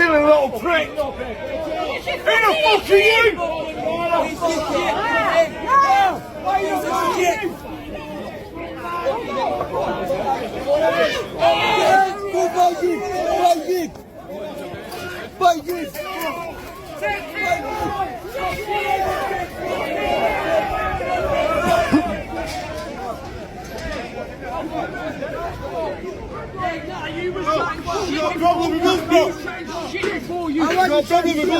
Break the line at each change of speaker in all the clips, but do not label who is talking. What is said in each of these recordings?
silly little prick! Who the fuck are you? You got a problem with us, bro? You got a problem with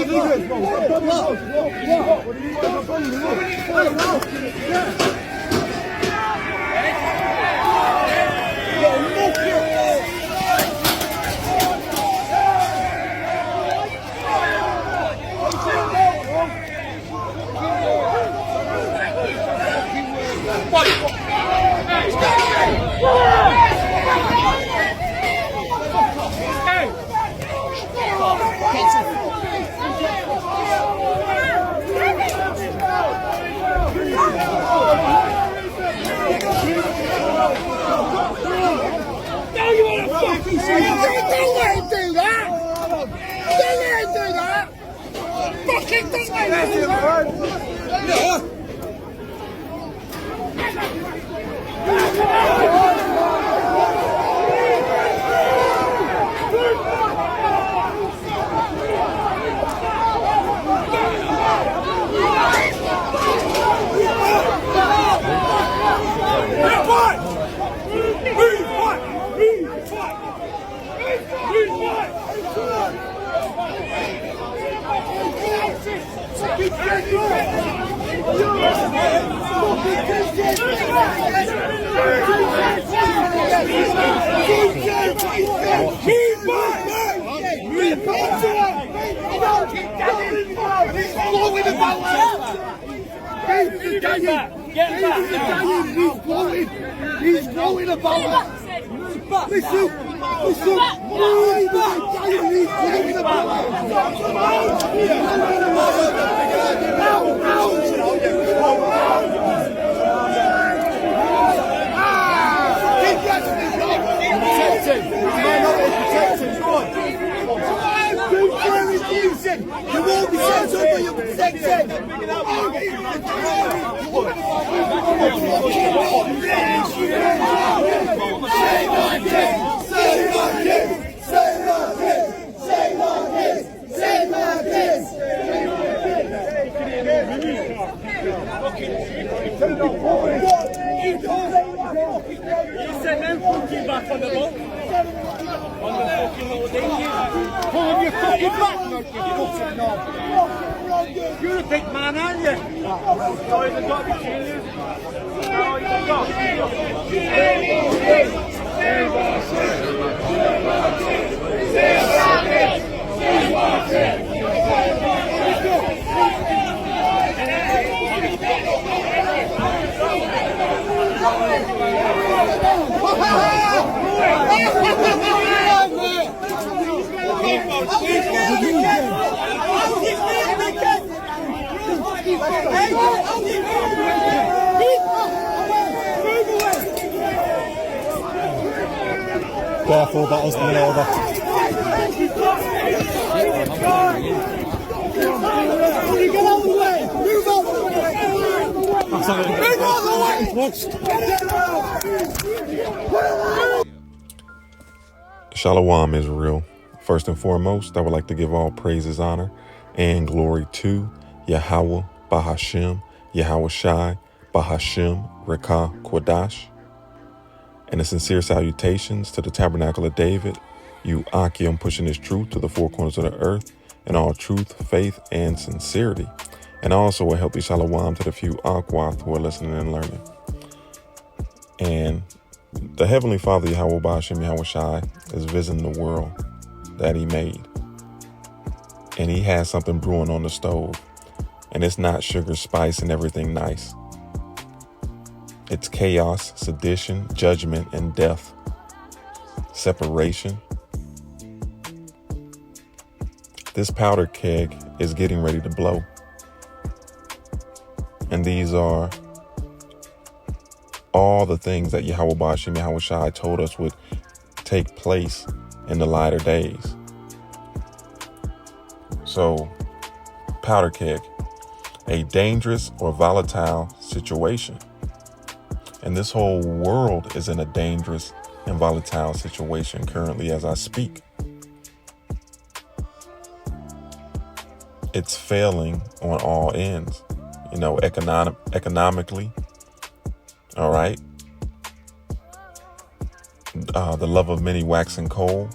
He's blowing about it. Listen. You won't be censored, but you'll be protected.
You said no fucking back on the book. On the fucking little dinghy. Pull on your fucking back, you fucking knob. You're a big man, aren't you? Sorry, the dog is cheering. Oh, you've got.
Careful, battle's coming over.
Shalom, Israel. First and foremost, I would like to give all praises, honor, and glory to Yahweh, Bahashem, Yahweh Shai, Bahashem, Rekah, Kodash. And a sincere salutations to the Tabernacle of David, you Akim pushing his truth to the four corners of the earth in all truth, faith, and sincerity. And also a healthy shalom to the few Akwath who are listening and learning. And the Heavenly Father, Yahweh Bahashem, Yahweh Shai, is visiting the world that he made. And he has something brewing on the stove. And it's not sugar, spice, and everything nice. It's chaos, sedition, judgment, and death. Separation. This powder keg is getting ready to blow. And these are all the things that Yahweh Bashim, Yahweh Shai told us would take place in the latter days. So, powder keg, a dangerous or volatile situation. And this whole world is in a dangerous and volatile situation currently as I speak. It's failing on all ends, economically. All right. The love of many waxing cold.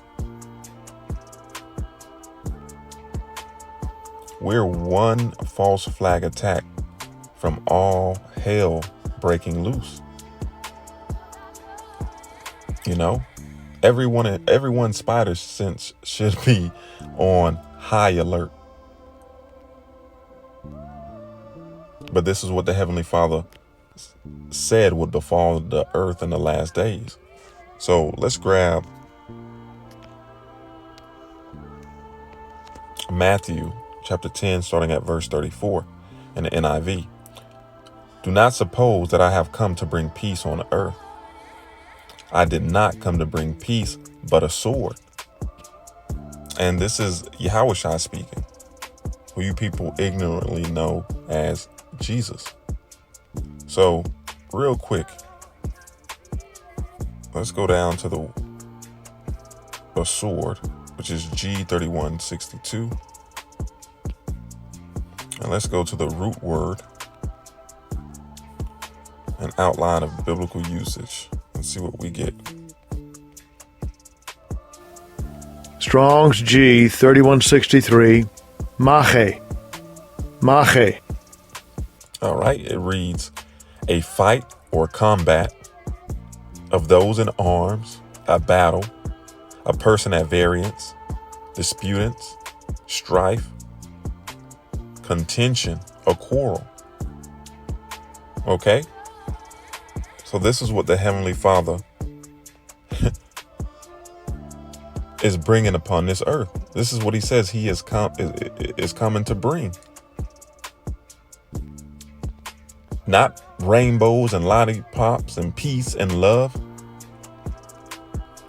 We're one false flag attack from all hell breaking loose. Everyone's spider sense should be on high alert. But this is what the Heavenly Father said would befall the earth in the last days. So let's grab Matthew chapter 10, starting at verse 34 in the NIV. Do not suppose that I have come to bring peace on the earth. I did not come to bring peace, but a sword. And this is Yahushua speaking, who you people ignorantly know as Jesus. So real quick, let's go down to the sword, which is G3162. And let's go to the root word, an outline of biblical usage, and see what we get.
Strong's G 3163, Mache. Mache.
All right, it reads, a fight or combat of those in arms, a battle, a person at variance, disputants, strife, contention, a quarrel. Okay? So this is what the Heavenly Father is bringing upon this earth. This is what he says he is coming to bring. Not rainbows and lollipops and peace and love,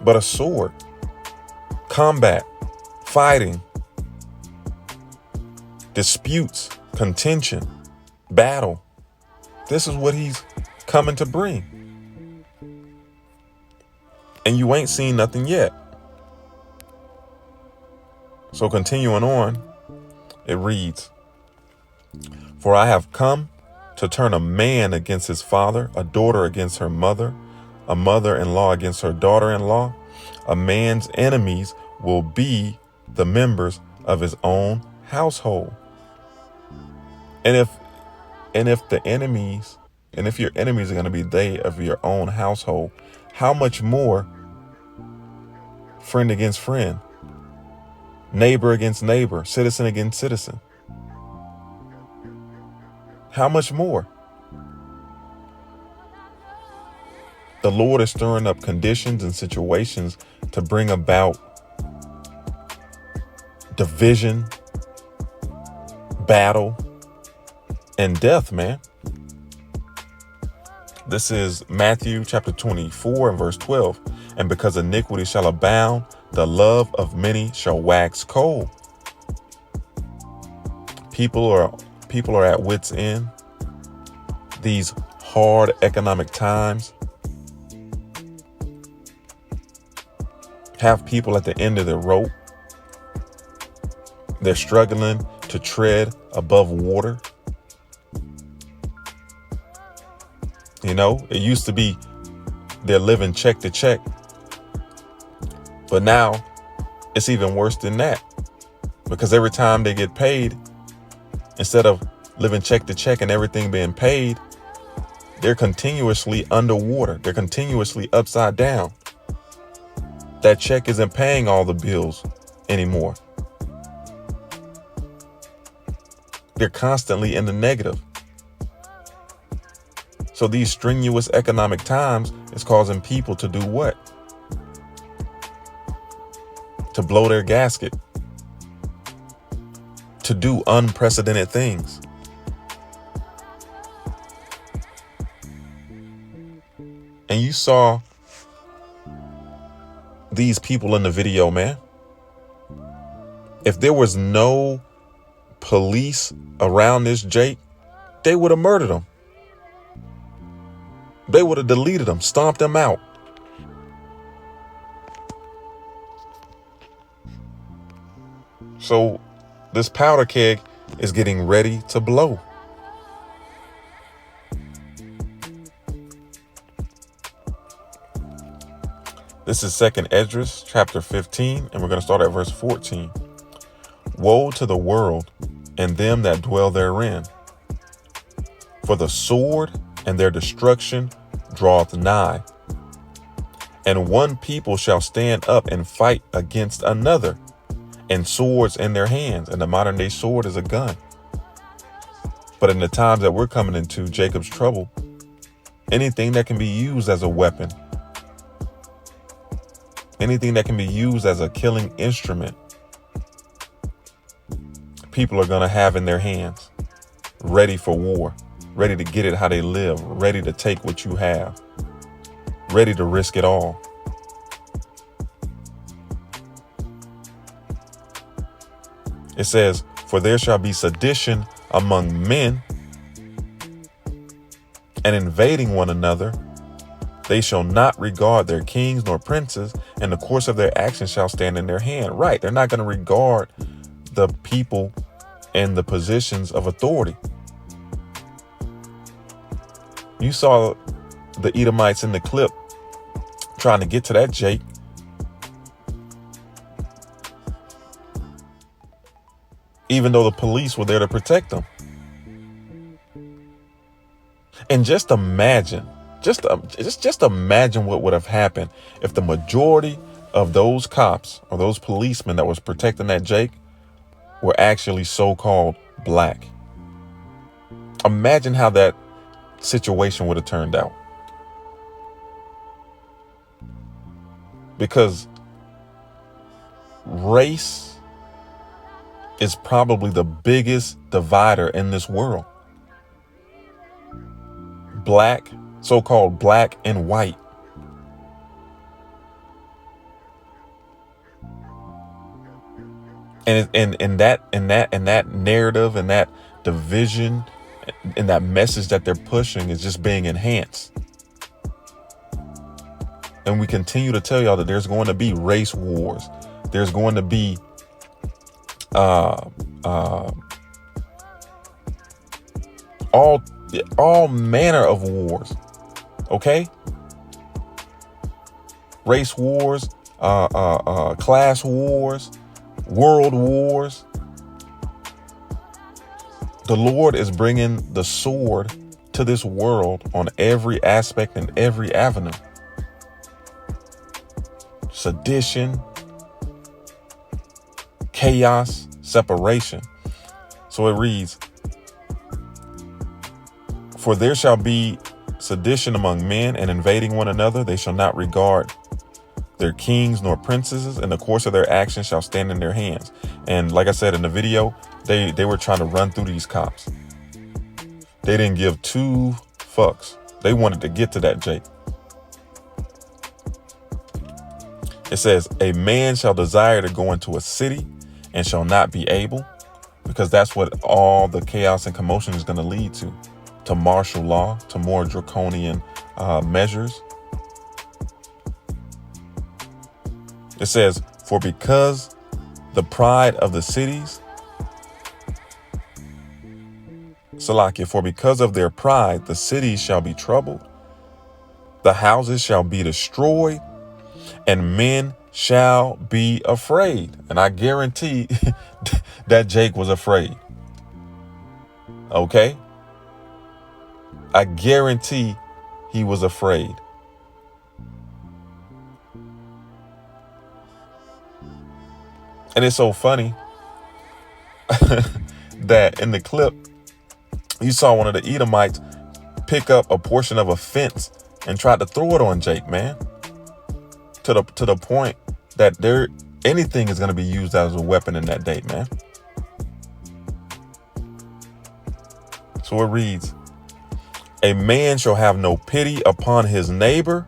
but a sword, combat, fighting, disputes, contention, battle. This is what he's coming to bring. And you ain't seen nothing yet. So continuing on, it reads, for I have come to turn a man against his father, a daughter against her mother, a mother-in-law against her daughter-in-law. A man's enemies will be the members of his own household. And if your enemies are going to be they of your own household, how much more friend against friend, neighbor against neighbor, citizen against citizen? How much more? The Lord is stirring up conditions and situations to bring about division, battle, and death, man. This is Matthew chapter 24 and verse 12. And because iniquity shall abound, the love of many shall wax cold. People are at wit's end. These hard economic times have people at the end of their rope. They're struggling to tread above water. It used to be they're living check to check. But now it's even worse than that, because every time they get paid, instead of living check to check and everything being paid, they're continuously underwater. They're continuously upside down. That check isn't paying all the bills anymore. They're constantly in the negative. So these strenuous economic times is causing people to do what? To blow their gasket. To do unprecedented things. And you saw these people in the video, man. If there was no police around this Jake, they would have murdered him. They would have deleted him, stomped him out. So this powder keg is getting ready to blow. This is 2nd Esdras chapter 15, and we're going to start at verse 14. Woe to the world and them that dwell therein, for the sword and their destruction draweth nigh. And one people shall stand up and fight against another, and swords in their hands. And the modern day sword is a gun. But in the times that we're coming into, Jacob's trouble, anything that can be used as a weapon, anything that can be used as a killing instrument, people are going to have in their hands, ready for war, ready to get it how they live, ready to take what you have, ready to risk it all. It says, for there shall be sedition among men, and invading one another. They shall not regard their kings nor princes, and the course of their actions shall stand in their hand. Right. They're not going to regard the people and the positions of authority. You saw the Edomites in the clip trying to get to that Jake. Even though the police were there to protect them. And just imagine, just imagine what would have happened if the majority of those cops or those policemen that was protecting that Jake were actually so-called black. Imagine how that situation would have turned out. Because race is probably the biggest divider in this world. Black, so-called black and white. And that narrative and that division and that message that they're pushing is just being enhanced. And we continue to tell y'all that there's going to be race wars. There's going to be all manner of wars. Okay? Race wars, class wars, world wars. The Lord is bringing the sword to this world on every aspect and every avenue. Sedition, chaos, separation. So it reads, for there shall be sedition among men and invading one another. They shall not regard their kings nor princesses, and the course of their actions shall stand in their hands. And like I said in the video, they were trying to run through these cops. They didn't give two fucks. They wanted to get to that Jake. It says, a man shall desire to go into a city and shall not be able, because that's what all the chaos and commotion is going to lead to martial law, to more draconian measures. It says, for because the pride of the cities, Salakia, for because of their pride, the cities shall be troubled, the houses shall be destroyed, and men shall be afraid. And I guarantee that Jake was afraid. Okay? I guarantee he was afraid. And it's so funny that in the clip, you saw one of the Edomites pick up a portion of a fence and try to throw it on Jake, man. To the point that anything is going to be used as a weapon in that day, man. So it reads, a man shall have no pity upon his neighbor,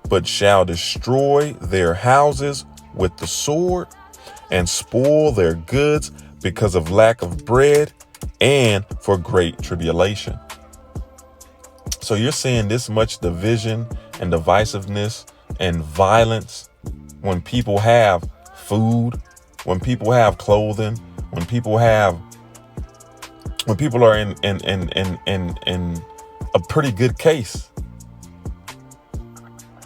but shall destroy their houses with the sword and spoil their goods because of lack of bread and for great tribulation. So you're seeing this much division and divisiveness and violence when people have food, when people have clothing, when people are in a pretty good case.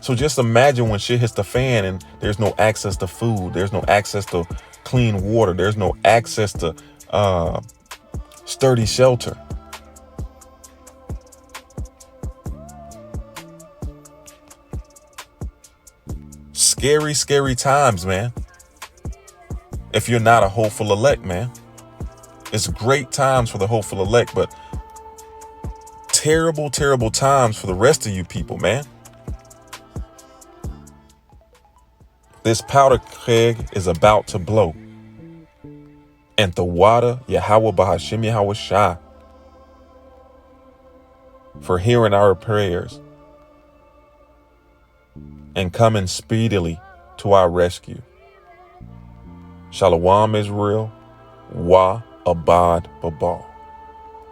So just imagine when shit hits the fan and there's no access to food, there's no access to clean water, there's no access to sturdy shelter. Scary, scary times, man. If you're not a hopeful elect, man. It's great times for the hopeful elect, but terrible, terrible times for the rest of you people, man. This powder keg is about to blow. And the water, Yahweh Bahashim Yahweh Shai, for hearing our prayers and coming speedily to our rescue. Shalom Israel, Wa Abad Babal.